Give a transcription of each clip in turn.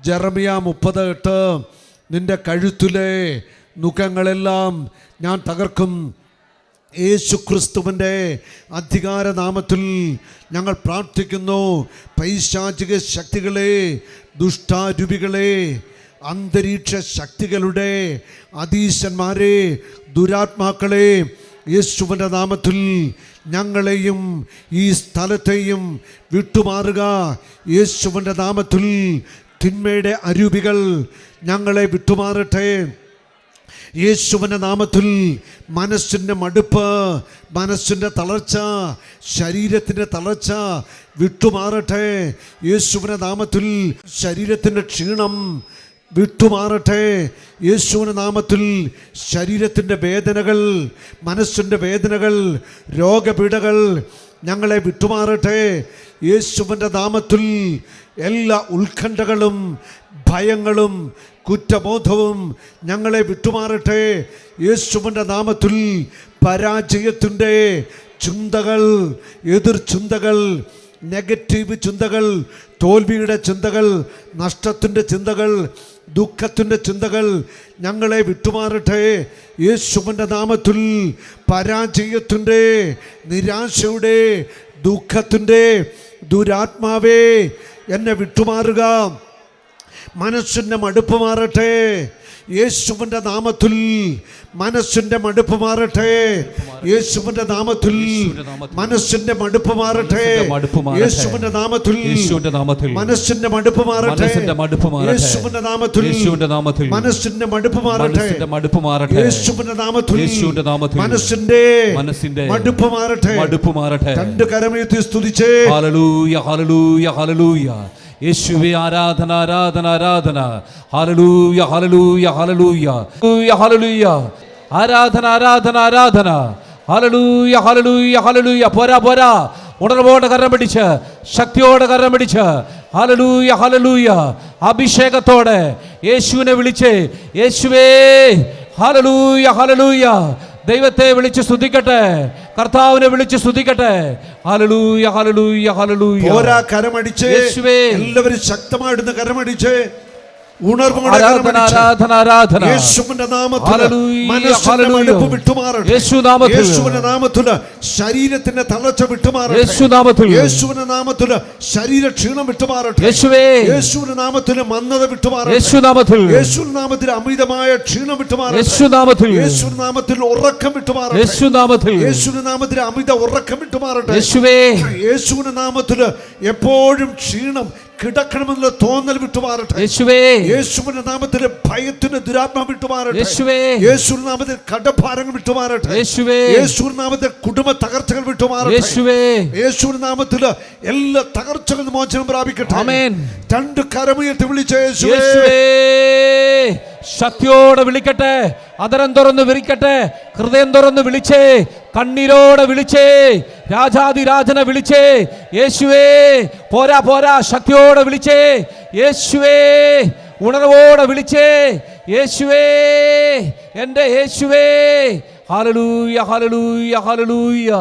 ജെറമിയ 30:8 നിന്റെ കഴുത്തിലെ നുഖങ്ങളെല്ലാം ഞാൻ തകർക്കും. യേശുക്രിസ്തുവിൻ്റെ അധികാരനാമത്തിൽ ഞങ്ങൾ പ്രാർത്ഥിക്കുന്നു. പൈശാചിക ശക്തികളെ, ദുഷ്ടാരൂപികളെ, അന്തരീക്ഷ ശക്തികളുടെ അധീശന്മാരെ, ദുരാത്മാക്കളെ, യേശുവിൻ്റെ നാമത്തിൽ ഞങ്ങളെയും ഈ സ്ഥലത്തെയും വിട്ടുമാറുക. യേശുവിൻ്റെ നാമത്തിൽ തിന്മയുടെ അരൂപികൾ ഞങ്ങളെ വിട്ടുമാറട്ടെ. യേശുവിൻ്റെ നാമത്തിൽ മനസ്സിൻ്റെ മടുപ്പ്, മനസ്സിൻ്റെ തളർച്ച, ശരീരത്തിൻ്റെ തളർച്ച വിട്ടുമാറട്ടെ. യേശുവിൻ്റെ നാമത്തിൽ ശരീരത്തിൻ്റെ ക്ഷീണം വിട്ടുമാറട്ടെ. യേശുവിൻ്റെ നാമത്തിൽ ശരീരത്തിൻ്റെ വേദനകൾ, മനസ്സിൻ്റെ വേദനകൾ, രോഗപീഠകൾ ഞങ്ങളെ വിട്ടുമാറട്ടെ. യേശുവിൻ്റെ നാമത്തിൽ എല്ലാ ഉത്കണ്ഠകളും, ഭയങ്ങളും, കുറ്റബോധവും ഞങ്ങളെ വിട്ടുമാറട്ടെ. യേശുവിൻ്റെ നാമത്തിൽ പരാജയത്തിൻ്റെ ചിന്തകൾ, എതിർ ചിന്തകൾ, നെഗറ്റീവ് ചിന്തകൾ, തോൽവിയുടെ ചിന്തകൾ, നഷ്ടത്തിൻ്റെ ചിന്തകൾ, ദുഃഖത്തിൻ്റെ ചിന്തകൾ ഞങ്ങളെ വിട്ടുമാറട്ടെ. യേശുവിൻ്റെ നാമത്തിൽ പരാജയത്തിൻ്റെ, നിരാശയുടെ, ദുഃഖത്തിൻ്റെ ദുരാത്മാവേ എന്നെ വിട്ടുമാറുക. മനസ്സിൻ്റെ മടുപ്പ് മാറട്ടെ. യേശുവിൻ്റെ നാമത്തിൽ മനസ്സിൻ്റെ മടുപ്പ് മാറട്ടെ. യേശുവിൻ്റെ നാമത്തിൽ മനസ്സിൻ്റെ മടുപ്പ് മാറട്ടെ. യേശുവിൻ്റെ നാമത്തിൽ മനസ്സിൻ്റെ മടുപ്പ് മാറട്ടെ. യേശുവിൻ്റെ നാമത്തിൽ മനസ്സിൻ്റെ മടുപ്പ് മാറട്ടെ. യേശുവിൻ്റെ നാമത്തിൽ മനസ്സിൻ്റെ മടുപ്പ് മാറട്ടെ. രണ്ട് കരമുയർത്തി സ്തുതിച്ചേ. ഹല്ലേലൂയ, ഹല്ലേലൂയ, ഹല്ലേലൂയ. യേശുവേ ആരാധന, ആരാധന, ആരാധന. ഹല്ലേലൂയ, ഹല്ലേലൂയ, ഹല്ലേലൂയ, ഹല്ലേലൂയ. ആരാധന, ആരാധന, ആരാധന. ഹല്ലേലൂയ, ഹല്ലേലൂയ, ഹല്ലേലൂയ. പോരാ, പോരാ. ഉണർവോടെ കരം പിടിച്ച്, ശക്തിയോടെ കരം പിടിച്ച്, ഹല്ലേലൂയ, ഹല്ലേലൂയ, അഭിഷേകത്തോടെ യേശുവിനെ വിളിച്ച്, യേശുവേ ഹല്ലേലൂയ, ഹല്ലേലൂയ. ദൈവത്തെ വിളിച്ച് സ്തുതിക്കട്ടെ, കർത്താവിനെ വിളിച്ച് സ്തുതിക്കട്ടെ. ഹല്ലേലൂയ, ഹല്ലേലൂയ, ഹല്ലേലൂയ. പോരാ, കരമടിച്ച് എല്ലാവരും ശക്തമായിടുന്ന കരമടിച്ച് ആരാധന, ആരാധന, ആരാധന. യേശുവിന്റെ നാമത്തിൽ മനസ്സിന്റെ മടുപ്പ് വിട്ടുമാറട്ടെ. യേശുവിന്റെ നാമത്തിൽ ശരീരത്തിന്റെ തളർച്ച വിട്ടുമാറട്ടെ. യേശുവിന്റെ നാമത്തിൽ ശരീര ക്ഷീണം വിട്ടുമാറട്ടെ. യേശുവിന്റെ നാമത്തിൽ മന്ദത വിട്ടുമാറട്ടെ. യേശുവിന്റെ നാമത്തിൽ അമിതമായ ക്ഷീണം വിട്ടുമാറട്ടെ. യേശുവിന്റെ നാമത്തിൽ ഉറക്കം വിട്ടുമാറട്ടെ. യേശുവിന്റെ നാമത്തിൽ അമിത ഉറക്കം വിട്ടുമാറട്ടെ. യേശുവിന്റെ നാമത്തിൽ എപ്പോഴും ക്ഷീണം കിടക്കണമെന്നുള്ള തോന്നൽ വിട്ടുമാറട്ടെ. യേശുവിന്റെ നാമത്തിൽ ഭയത്തിന്റെ ദുരാത്മാ വിട്ടുമാറട്ടെ. യേശുവിന്റെ നാമത്തിൽ കടഭാരങ്ങൾ വിട്ടുമാറട്ടെ. യേശുവിന്റെ നാമത്തിൽ കുടുംബ തകർച്ചകൾ വിട്ടുമാറട്ടെ. യേശുവിന്റെ നാമത്തിൽ എല്ലാ തകർച്ചകൾ മോചനം പ്രാപിക്കട്ടെ. രണ്ട് കരമുയർത്തി വിളിച്ച യേശുവേ, ശക്തിയോടെ വിളിക്കട്ടെ. അതരം തുറന്ന് വിളിക്കട്ടെ. ഹൃദയം തുറന്ന് വിളിച്ചേ, കണ്ണീരോടെ വിളിച്ചേ, രാജാതിരാജനെ വിളിച്ചേ. യേശുവേ, പോരാ, പോരാ, ശക്തിയോടെ വിളിച്ചേ. യേശുവേ, ഉണർവോടെ വിളിച്ചേ. യേശുവേ, എൻ്റെ യേശുവേ. ഹല്ലേലൂയ, ഹല്ലേലൂയ, ഹല്ലേലൂയ,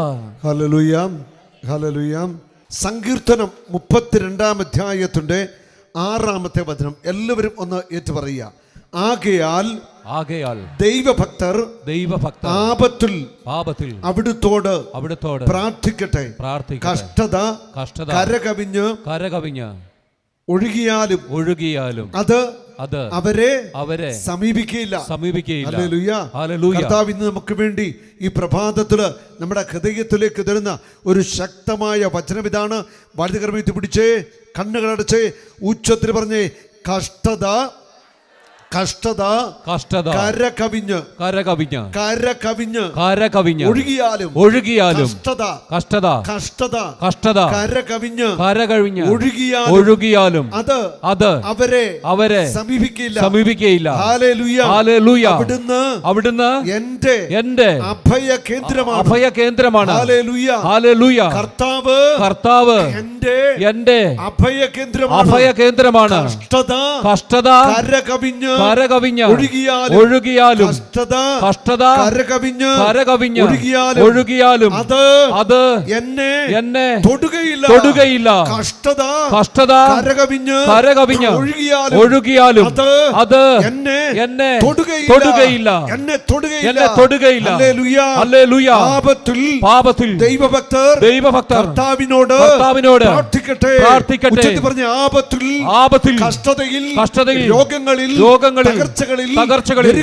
ഹല്ലേലൂയ, ഹല്ലേലൂയ. സങ്കീർത്തനം 32-ാം അധ്യായത്തിന്റെ 6-ാമത്തെ വചനം എല്ലാവരും ഒന്ന് ഏറ്റു പറയുക. ആകയാൽ ദൈവഭക്തർ ആപത്തിൽ അവിടുത്തോട് പ്രാർത്ഥിക്കട്ടെ. കഷ്ടത കരകവിഞ്ഞ് ഒഴുകിയാലും അത് അവരെ സമീപിക്കുകയില്ല. കർത്താവ് ഇന്ന് നമുക്ക് വേണ്ടി ഈ പ്രഭാതത്തില് നമ്മുടെ ഹൃദയത്തിലേക്ക് തരുന്ന ഒരു ശക്തമായ വചനം ഇതാണ്. വലതുകരമേറ്റി പിടിച്ചേ, കണ്ണുകളടച്ചേ, ഉച്ചത്തിൽ പറഞ്ഞേ, കഷ്ടത കരകവിഞ്ഞ് ഒഴുകിയാലും കഷ്ടത കരകവിഞ്ഞ് ഒഴുകിയാലും അത് അവരെ സമീപിക്കുകയില്ല. ഹല്ലേലൂയ. അവിടുന്ന് എന്റെ അഭയ കേന്ദ്രമാണ്. ഹല്ലേലൂയ. കർത്താവ് എന്റെ അഭയ കേന്ദ്രമാണ്. കഷ്ടത കരകവിഞ്ഞ് കരകവിഞ്ഞ് ഒഴുകിയാലും കഷ്ടത കരകവിഞ്ഞ് ഒഴുകിയാലും അത് എന്നെ തൊടുകയില്ല. കഷ്ടത കരകവിഞ്ഞ് ഒഴുകിയാലും അത് എന്നെ തൊടുകയില്ല. ഹല്ലേലൂയ. പാപത്തിൽ ദൈവഭക്തർ കർത്താവിനോട് പ്രാർത്ഥിക്കട്ടെ. ആപത്തിൽ കഷ്ടതയിൽ രോഗങ്ങളിൽ തകർച്ചകളിൽ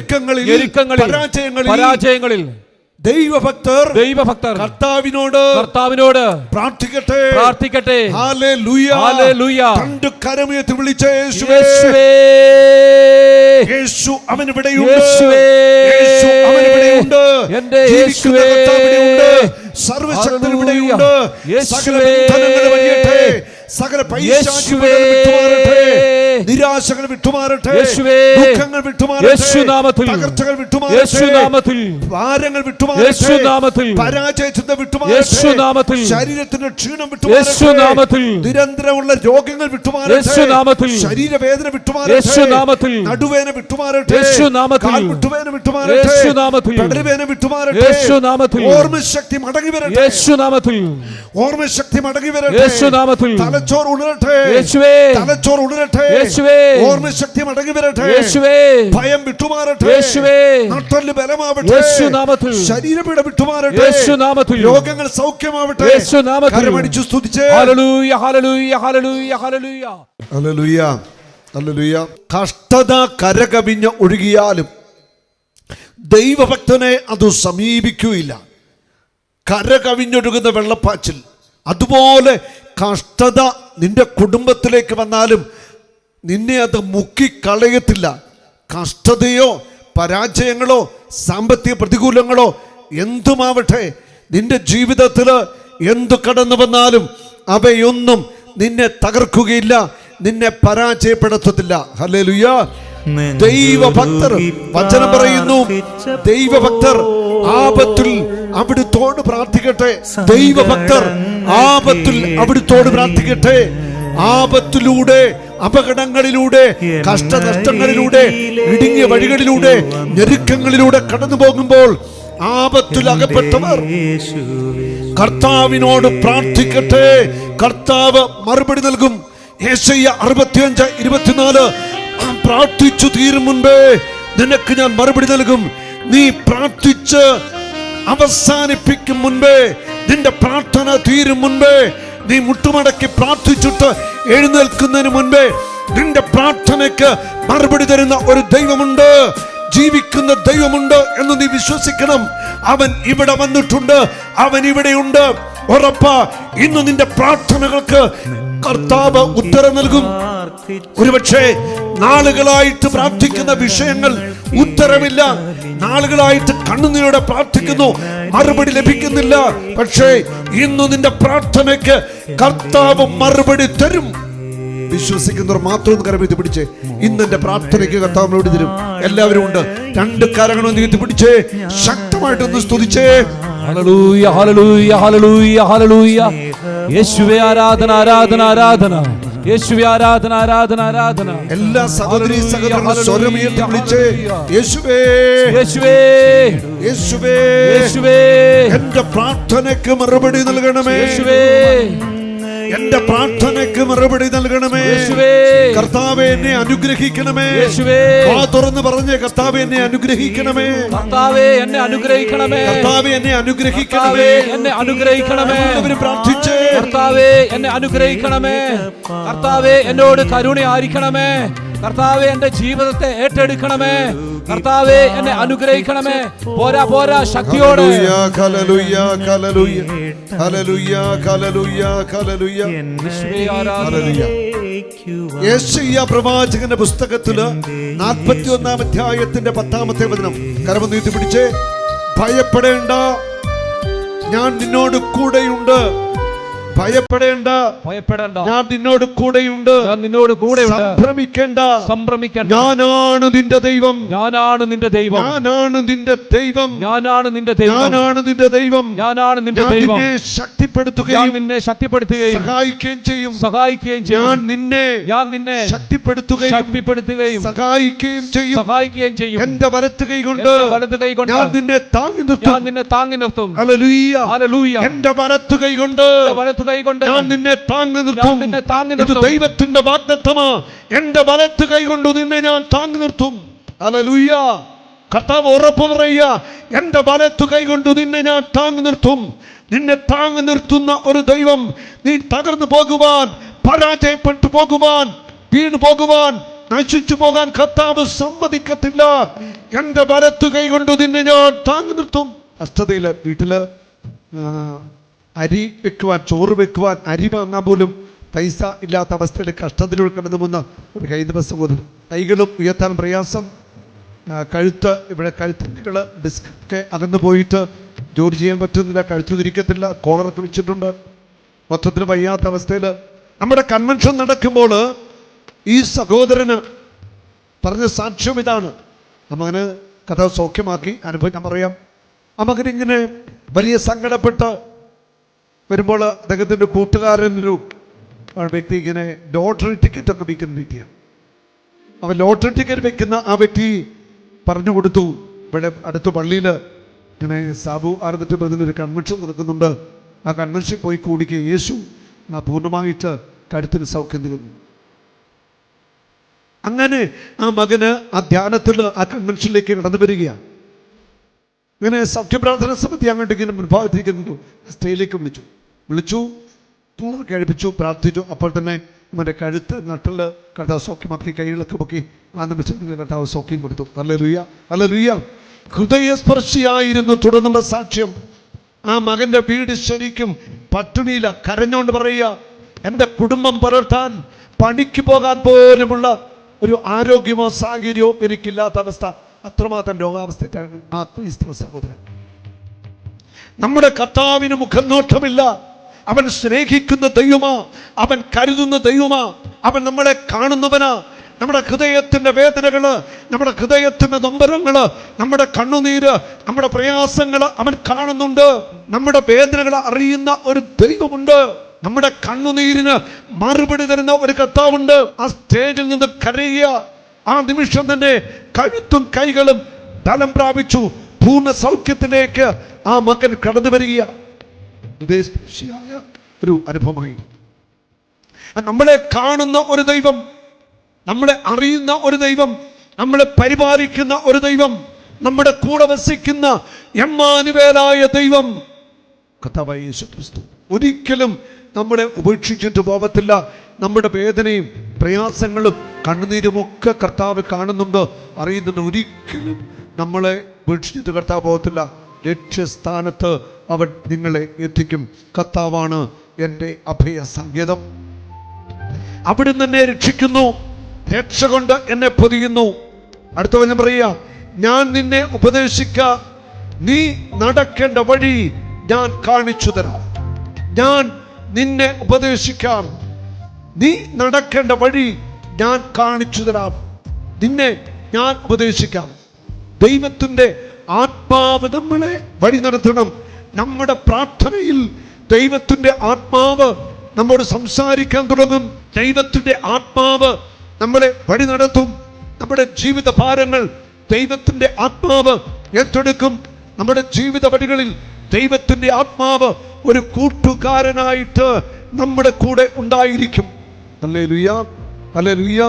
ഞെരുക്കങ്ങളിൽ പരാജയങ്ങളിൽ ദൈവഭക്തർ കർത്താവിനോട് പ്രാർത്ഥിക്കട്ടെ. ഹല്ലേലൂയ. രണ്ട് കരമുയർത്തി വിളിച്ചേ യേശുവേ. യേശു അവനിവിടെയുണ്ട്. എന്റെ യേശുവേ. സർവശക്തൻ ഇവിടെയുണ്ട്. സകല ബന്ധനങ്ങൾ വഴിയട്ടെ. സകല പൈശാചികങ്ങൾ വിട്ടുമാറട്ടെ. നിരാശകൾ വിട്ടുമാറട്ടെ. ദുഃഖങ്ങൾ വിട്ടുമാറട്ടെ. തകർച്ചകൾ വിട്ടുമാറട്ടെ. ഭാരങ്ങൾ വിട്ടുമാറട്ടെ. പരാജയത്തിന്റെ വിട്ടുമാറട്ടെ. ശരീരത്തിന്റെ ക്ഷീണം വിട്ടുമാറട്ടെ. നിരന്തരമുള്ള രോഗങ്ങൾ വിട്ടുമാറട്ടെ. ശരീരവേദന വിട്ടുമാറട്ടെ. നടുവേദന വിട്ടുമാറട്ടെ. കാൽമുട്ടുവേദന വിട്ടുമാറട്ടെ. പെടലുവേദന വിട്ടുമാറട്ടെ. ഓർമ്മശക്തി മടങ്ങി വരട്ടെ. ഓർമ്മശക്തി മടങ്ങി വരട്ടെ. തലച്ചോറ് ഉണരട്ടെ. ഓർമ്മശക്തി മടങ്ങി വരട്ടെ. ഭയം വിട്ടുമാറട്ടെ. നട്ടല് ബലമാവട്ടെ. ശരീരപീഡ വിട്ടുമാറട്ടെ. രോഗങ്ങൾ സൗഖ്യമാവട്ടെ. കരമടിച്ചു സ്തുതിച്ചേ. കഷ്ടത കരകവിഞ്ഞ് ഒഴുകിയാലും ദൈവഭക്തനെ അത് സമീപിക്കുകയില്ല. കരകവിഞ്ഞൊഴുകുന്ന വെള്ളപ്പാച്ചിൽ അതുപോലെ കഷ്ടത നിന്റെ കുടുംബത്തിലേക്ക് വന്നാലും നിന്നെ അത് മുക്കിക്കളയത്തില്ല. കഷ്ടതയോ പരാജയങ്ങളോ സാമ്പത്തിക പ്രതികൂലങ്ങളോ എന്തുമാവട്ടെ, നിന്റെ ജീവിതത്തിൽ എന്തു കടന്നു വന്നാലും അവയൊന്നും നിന്നെ തകർക്കുകയില്ല, നിന്നെ പരാജയപ്പെടുത്തത്തില്ല. ഹല്ലേലൂയ. ദൈവഭക്തർ, വചനം പറയുന്നു, ദൈവഭക്തർ ആപത്തിൽ അവിടുത്തോട് പ്രാർത്ഥിക്കട്ടെ. ദൈവഭക്തർ ആപത്തിൽ അവിടുത്തോട് പ്രാർത്ഥിക്കട്ടെ. ആപത്തിലൂടെ, അപകടങ്ങളിലൂടെ, കഷ്ടനഷ്ടങ്ങളിലൂടെ, ഇടുങ്ങിയ വഴികളിലൂടെ, ഞെരുക്കങ്ങളിലൂടെ കടന്നു പോകുമ്പോൾ ആപത്തിൽ അകപ്പെട്ടവർ കർത്താവിനോട് പ്രാർത്ഥിക്കട്ടെ. കർത്താവ് മറുപടി നൽകും. യെശയ്യാ 65:24 പ്രാർത്ഥിച്ചു തീരും മുൻപേ നിനക്ക് ഞാൻ മറുപടി നൽകും. നീ പ്രാർത്ഥിച്ച് അവസാനിപ്പിക്കും മുൻപേ, നിന്റെ പ്രാർത്ഥന തീരും മുൻപേ, നീ മുട്ടുമടക്കി പ്രാർത്ഥിച്ചിട്ട് എഴുന്നേൽക്കുന്നതിന് മുൻപേ നിന്റെ പ്രാർത്ഥനയ്ക്ക് മറുപടി തരുന്ന ഒരു ദൈവമുണ്ട്, ജീവിക്കുന്ന ദൈവമുണ്ട് എന്ന് നീ വിശ്വസിക്കണം. അവൻ ഇവിടെ വന്നിട്ടുണ്ട്, അവൻ ഇവിടെയുണ്ട്. ഉറപ്പാ, ഇന്ന് നിന്റെ പ്രാർത്ഥനകൾക്ക് കർത്താവ് ഉത്തരം നൽകും. ഒരുപക്ഷെ നാളുകളായിട്ട് പ്രാർത്ഥിക്കുന്ന വിഷയങ്ങൾ ഉത്തരമില്ല, നാളുകളായിട്ട് കണ്ണുനീരോടെ പ്രാർത്ഥിക്കുന്നു, മറുപടി ലഭിക്കുന്നില്ല. പക്ഷേ ഇന്ന് നിന്റെ പ്രാർത്ഥനയ്ക്ക് കർത്താവ് മറുപടി തരും. വിശ്വസിക്കുന്നവർ മാത്രം കരമെത്തി പിടിച്ചേ. ഇന്ന് എന്റെ പ്രാർത്ഥനയ്ക്ക് കർത്താവ് മറുപടി തരും. എല്ലാവരും ഉണ്ട്. രണ്ട് കരങ്ങളും നീട്ടി പിടിച്ചേ, ശക്തമായിട്ടൊന്ന് സ്തുതിച്ചേ. ഹല്ലേലൂയ, ഹല്ലേലൂയ, ഹല്ലേലൂയ, ഹല്ലേലൂയ. യേശുവേ ആരാധന, ആരാധന, ആരാധന. യേശുവേ ആരാധന, ആരാധന, ആരാധന. എല്ലാ സഹോദരീ സഹോദരന്മാരും സ്വരമുയർത്തി വിളിച്ചേ, യേശുവേ, യേശുവേ, യേശുവേ, യേശുവേ. എന്റെ പ്രാർത്ഥനയ്ക്ക് മറുപടി നൽകണമേ. യേശുവേ, എന്റെ പ്രാർത്ഥനയ്ക്ക് മറുപടി നൽകണമേ. കർത്താവേ, എന്നെ അനുഗ്രഹിക്കണമേ. വാ തുറന്ന് പറഞ്ഞേ, കർത്താവേ എന്നെ അനുഗ്രഹിക്കണമേ. കർത്താവേ എന്നെ അനുഗ്രഹിക്കണമേ. കർത്താവേ എന്നെ അനുഗ്രഹിക്കണമേ. എന്നെ അനുഗ്രഹിക്കണമേ. എല്ലാവരും പ്രാർത്ഥിച്ചേ. കർത്താവേ എന്നെ അനുഗ്രഹിക്കണമേ. കർത്താവേ എന്നോട് കരുണയായിരിക്കണമേ. കർത്താവേ എന്റെ ജീവിതത്തെ ഏറ്റെടുക്കണമേ. കർത്താവേ എന്നെ അനുഗ്രഹിക്കണമേ. പോരാ പോരാ, ശക്തിയോടെ. ഹല്ലേലൂയ, ഹല്ലേലൂയ, ഹല്ലേലൂയ, ഹല്ലേലൂയ, ഹല്ലേലൂയ. യെശയ്യാ പ്രവാചകന്റെ പുസ്തകത്തില് 41-ാം അധ്യായത്തിന്റെ 10-ാമത്തെ വചനം കരമൊന്ന് നീട്ടി പിടിച്ചേ. ഭയപ്പെടേണ്ട, ഞാൻ നിന്നോട് കൂടെയുണ്ട്. ഭയപ്പെടേണ്ട, ഭയപ്പെടേണ്ട, ഞാൻ നിന്നോട് കൂടെയുണ്ട്, ഞാൻ നിന്നോട് കൂടെയുണ്ട്. സംഭ്രമിക്കേണ്ട, സംഭ്രമിക്കേണ്ട, ഞാനാണ് നിന്റെ ദൈവം, ഞാനാണ് നിന്റെ ദൈവം, ഞാനാണ് നിന്റെ ദൈവം, ഞാനാണ് നിന്റെ ദൈവം, ഞാനാണ് നിന്റെ ദൈവം, ഞാനാണ് നിന്റെ ഞാൻ ദൈവം. നിന്നെ ശക്തിപ്പെടുത്തുകയും നിന്നെ ശക്തിപ്പെടുത്തുകയും സഹായിക്കുകയും ചെയ്യും, സഹായിക്കുകയും ചെയ്യും. ഞാൻ നിന്നെ ശക്തിപ്പെടുത്തുകയും സഹായിക്കുകയും ചെയ്യും. എന്റെ വലത്ത് കൈ കൊണ്ട് ഞാൻ നിന്നെ താങ്ങി നിർത്തും. Hallelujah, hallelujah. എന്റെ വലത്ത് കൈ കൊണ്ട് ഞാൻ നിന്നെ താങ്ങി നിർത്തും. ഇത് ദൈവത്തിന്റെ വാഗ്ദത്തമാ. എന്റെ വലത്ത് കൈ കൊണ്ട് നിന്നെ ഞാൻ താങ്ങി നിർത്തും. ഹല്ലേലൂയ. കർത്താവ് ഉറപ്പ് പറയുക, എന്റെ വലത്ത് കൈ കൊണ്ട് നിന്നെ ഞാൻ താങ്ങി നിർത്തും. നിന്നെ താങ്ങി നിർത്തുന്ന ഒരു ദൈവം. നീ തകർന്നു പോകുവാൻ, പരാജയപ്പെട്ടു പോകുവാൻ, വീണു പോകുവാൻ, നശിച്ചു പോകാൻ കർത്താവ് സമ്മതിക്കത്തില്ല. എന്റെ വലത്ത് കൈ കൊണ്ട് നിന്നെ ഞാൻ താങ്ങി നിർത്തും. കഷ്ടതയില് വീട്ടില് അരി വെക്കുവാൻ, ചോറ് വെക്കുവാൻ, അരി വാങ്ങാൻ പോലും പൈസ ഇല്ലാത്ത അവസ്ഥയിൽ കഷ്ടത്തിലൂടെ കടന്നു പോകുന്ന ഒരു കൈദിവ സഹോദരൻ. കൈകളും ഉയർത്താൻ പ്രയാസം, കഴുത്ത് ഇവിടെ കഴുത്തുകൾ ഡിസ്കൊക്കെ അകന്നു പോയിട്ട് ജോലി ചെയ്യാൻ പറ്റുന്നില്ല, കഴുത്ത് തിരിക്കത്തില്ല, കോളറൊക്കെ വെച്ചിട്ടുണ്ട്, മൊത്തത്തിൽ വയ്യാത്ത അവസ്ഥയിൽ. നമ്മുടെ കൺവെൻഷൻ നടക്കുമ്പോൾ ഈ സഹോദരന് പറഞ്ഞ സാക്ഷ്യം ഇതാണ്. ആ മകന് കഥ സൗഖ്യമാക്കി അനുഭവം ഞാൻ പറയാം. ആ മകനിങ്ങനെ വലിയ സങ്കടപ്പെട്ട് വരുമ്പോൾ അദ്ദേഹത്തിൻ്റെ കൂട്ടുകാരനൊരു വ്യക്തി ഇങ്ങനെ ലോട്ടറി ടിക്കറ്റ് ഒക്കെ വിൽക്കുന്ന വ്യക്തിയാണ്. അവൻ ലോട്ടറി ടിക്കറ്റ് വെക്കുന്ന ആ വ്യക്തി പറഞ്ഞു കൊടുത്തു, ഇവിടെ അടുത്ത പള്ളിയിൽ ഇങ്ങനെ സാബു ആർന്നിട്ട് ഒരു കൺവെൻഷൻ നടക്കുന്നുണ്ട്, ആ കൺവെൻഷൻ പോയി കൂടിക്കുക, യേശു പൂർണ്ണമായിട്ട് കഴുത്തിന് സൗഖ്യം നൽകുന്നു. അങ്ങനെ ആ മകന് ആ ധ്യാനത്തിൽ ആ കൺവെൻഷനിലേക്ക് കടന്നു വരികയാണ്. ഇങ്ങനെ സൗഖ്യപ്രാർത്ഥന സമിതി അങ്ങോട്ട് ഇങ്ങനെ മുൻഭാഗത്തേക്ക് സ്റ്റേജിലേക്ക് വിളിച്ചു കഴിപ്പിച്ചു, പ്രാർത്ഥിച്ചു. അപ്പോൾ തന്നെ അവൻ്റെ കഴുത്ത് നട്ടില് കർത്താവ് സൗഖ്യമാക്കി, കൈകളൊക്കെ പൊക്കി ആ നിമിഷത്തിൽ കർത്താവ് സൗഖ്യം കൊടുത്തു. Hallelujah, hallelujah. ഹൃദയസ്പർശിയായിരുന്നു തുടർന്നുള്ള സാക്ഷ്യം. ആ മകന്റെ വീട് ശരിക്കും പട്ടിണിയില്ല, കരഞ്ഞുകൊണ്ട് പറയുക, എൻ്റെ കുടുംബം പുലർത്താൻ പണിക്ക് പോകാൻ പോലുമുള്ള ഒരു ആരോഗ്യമോ സാഹചര്യമോ എനിക്കില്ലാത്ത അവസ്ഥ, അത്രമാത്രം രോഗാവസ്ഥയാണ്. സഹോദരൻ, നമ്മുടെ കർത്താവിന് മുഖനോട്ടമില്ല. അവൻ സ്നേഹിക്കുന്ന ദൈവമാ, അവൻ കരുതുന്ന ദൈവമാ, അവൻ നമ്മളെ കാണുന്നവനാ. നമ്മുടെ ഹൃദയത്തിന്റെ വേദനകള്, നമ്മുടെ ഹൃദയത്തിന്റെ നൊമ്പരങ്ങള്, നമ്മുടെ കണ്ണുനീര്, നമ്മുടെ പ്രയാസങ്ങള് അവൻ കാണുന്നുണ്ട്. നമ്മുടെ വേദനകളെ അറിയുന്ന ഒരു ദൈവമുണ്ട്. നമ്മുടെ കണ്ണുനീരിന് മറുപടി തരുന്ന ഒരു കർത്താവുണ്ട്. ആ സ്റ്റേജിൽ നിന്ന് കരയുക, ആ നിമിഷം തന്നെ കഴുത്തും കൈകളും ബലം പ്രാപിച്ചു. പൂർണ്ണ സൗഖ്യത്തിലേക്ക് ആ മകൻ കടന്നു വരിക ഒരു അനുഭവമായി. നമ്മളെ കാണുന്ന ഒരു ദൈവം, നമ്മളെ അറിയുന്ന ഒരു ദൈവം, നമ്മളെ പരിപാലിക്കുന്ന ഒരു ദൈവം, നമ്മുടെ കൂടെ വസിക്കുന്ന എമ്മാനുവേലായ ദൈവം കർത്താവായ യേശു ക്രിസ്തു ഒരിക്കലും നമ്മളെ ഉപേക്ഷിച്ചിട്ട് പോകത്തില്ല. നമ്മുടെ വേദനയും പ്രയാസങ്ങളും കണ്ണുനീരുമൊക്കെ കർത്താവ് കാണുന്നുണ്ട്, അറിയുന്നുണ്ട്. ഒരിക്കലും നമ്മളെ ഉപേക്ഷിച്ചിട്ട് കർത്താവ് പോകത്തില്ല. ലക്ഷ്യസ്ഥാനത്ത് അവൻ നിങ്ങളെ എത്തിക്കും. കർത്താവാണ് എൻ്റെ അഭയ സങ്കേതം. അവിടുന്ന് എന്നെ രക്ഷിക്കുന്നു, രക്ഷ കൊണ്ട് എന്നെ പൊതിയുന്നു. അടുത്ത വചനം പറയുക, ഞാൻ നിന്നെ ഉപദേശിക്കാം, നീ നടക്കേണ്ട വഴി ഞാൻ കാണിച്ചു തരാം. ഞാൻ നിന്നെ ഉപദേശിക്കാം, നീ നടക്കേണ്ട വഴി ഞാൻ കാണിച്ചു തരാം. നിന്നെ ഞാൻ ഉപദേശിക്കാം. ദൈവത്തിൻ്റെ ആത്മാവ് നമ്മളെ വഴി നടത്തണം. നമ്മുടെ പ്രാർത്ഥനയിൽ ദൈവത്തിൻ്റെ ആത്മാവ് നമ്മോട് സംസാരിക്കാൻ തുടങ്ങും. ദൈവത്തിൻ്റെ ആത്മാവ് നമ്മളെ വഴി നടത്തും. നമ്മുടെ ജീവിത ഭാരങ്ങൾ ദൈവത്തിൻ്റെ ആത്മാവ് ഏറ്റെടുക്കും. നമ്മുടെ ജീവിത വഴികളിൽ ദൈവത്തിൻ്റെ ആത്മാവ് ഒരു കൂട്ടുകാരനായിട്ട് നമ്മുടെ കൂടെ ഉണ്ടായിരിക്കും. ഹല്ലേലൂയ, ഹല്ലേലൂയ,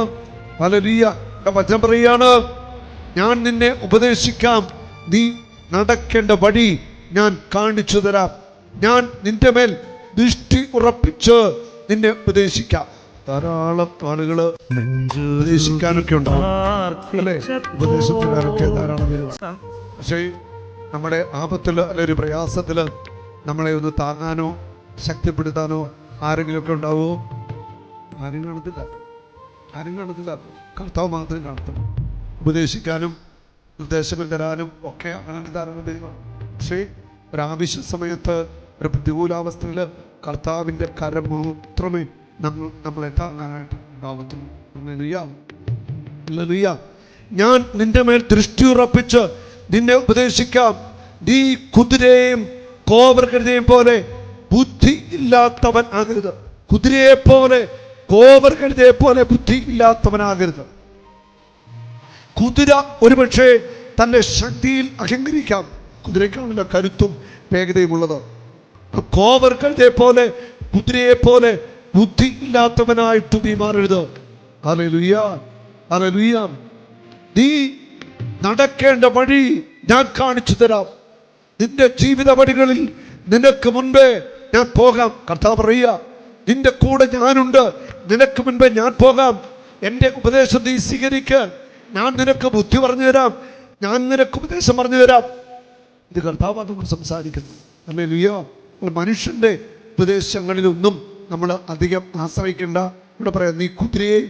ഹല്ലേലൂയ. വചനം പറയാണ്, ഞാൻ നിന്നെ ഉപദേശിക്കാം, നീ നടക്കേണ്ട വഴി ഞാൻ കാണിച്ചു തരാം. ഞാൻ നിന്റെ മേൽ ദൃഷ്ടി ഉറപ്പിച്ച് നിന്നെ ഉപദേശിക്കാം. ധാരാളം ആളുകള് ഉപദേശിക്കാനൊക്കെ ഉണ്ടാവും അല്ലേ? ഉപദേശത്തിനൊക്കെ ധാരാളം പേര്. പക്ഷേ നമ്മുടെ ആപത്തില് അല്ലെ ഒരു പ്രയാസത്തില് നമ്മളെ ഒന്ന് താങ്ങാനോ ശക്തിപ്പെടുത്താനോ ആരെങ്കിലുമൊക്കെ ഉണ്ടാവുമോ? ആരും കാണത്തില്ല, ആരും കാണത്തില്ല. കർത്താവ് മാത്രം കാണത്തും. ഉപദേശിക്കാനും നിർദ്ദേശങ്ങൾ തരാനും ഒക്കെ അങ്ങനെ ധാരാളം ദൈവം. പക്ഷേ ഒരാവശ്യ സമയത്ത് ഒരു പ്രതികൂലാവസ്ഥയിൽ കർത്താവിൻ്റെ കരം മാത്രമേ നമ്മളെ താങ്ങാനായിട്ട് ഉണ്ടാവത്തുള്ളൂ. ഞാൻ നിന്റെ മേൽ ദൃഷ്ടി ഉറപ്പിച്ച് നിന്നെ ഉപദേശിക്കാം. നീ കുതിരയും കോവർകഴുതയും പോലെ ബുദ്ധി ഇല്ലാത്തവൻ ആകരുത്. കുതിരയെ പോലെ കോവർകഴുതയെ പോലെ ബുദ്ധി ഇല്ലാത്തവനാകരുത്. കുതിര ഒരുപക്ഷെ തൻ്റെ ശക്തിയിൽ അഹങ്കരിക്കാം. കുതിരയ്ക്കാണല്ലോ കരുത്തും വേഗതയും ഉള്ളത്. കോവർകഴുതയെ പോലെ കുതിരയെ പോലെ ബുദ്ധി ഇല്ലാത്തവനായിട്ട് നീ മാറരുത്. ഹല്ലേലൂയ, ഹല്ലേലൂയ. നീ നടക്കേണ്ട വഴി ഞാൻ കാണിച്ചു തരാം. നിന്റെ ജീവിത വഴികളിൽ നിനക്ക് മുൻപേ ഞാൻ പോകാം. കർത്താവ് പറയുക, നിന്റെ കൂടെ ഞാനുണ്ട്, നിനക്ക് മുൻപേ ഞാൻ പോകാം. എൻ്റെ ഉപദേശം നീ സ്വീകരിക്കുക. ഞാൻ നിനക്ക് ബുദ്ധി പറഞ്ഞു തരാം, ഞാൻ നിനക്ക് ഉപദേശം പറഞ്ഞു തരാം. ഇത് കർത്താവ് അതുകൊണ്ട് സംസാരിക്കുന്നു. ഹല്ലേലൂയ. മനുഷ്യൻ്റെ ഉപദേശങ്ങളിലൊന്നും നമ്മൾ അധികം ആശ്രയിക്കേണ്ട. ഇവിടെ പറയാം, നീ കുതിരയെ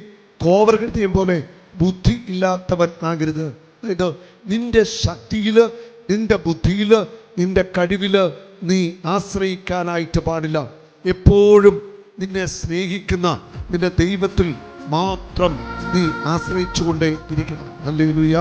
കോവർകഴുതയും പോലെ ബുദ്ധി ഇല്ലാത്തവൻ ആകരുത്. അതായത് നിന്റെ ശക്തിയില്, നിന്റെ ബുദ്ധിയില്, നിന്റെ കഴിവില് നീ ആശ്രയിക്കാനായിട്ട് പാടില്ല. എപ്പോഴും നിന്നെ സ്നേഹിക്കുന്ന നിന്റെ ദൈവത്തിൽ മാത്രം നീ ആശ്രയിച്ചുകൊണ്ടേ ഇരിക്കണം. ഹല്ലേലൂയ.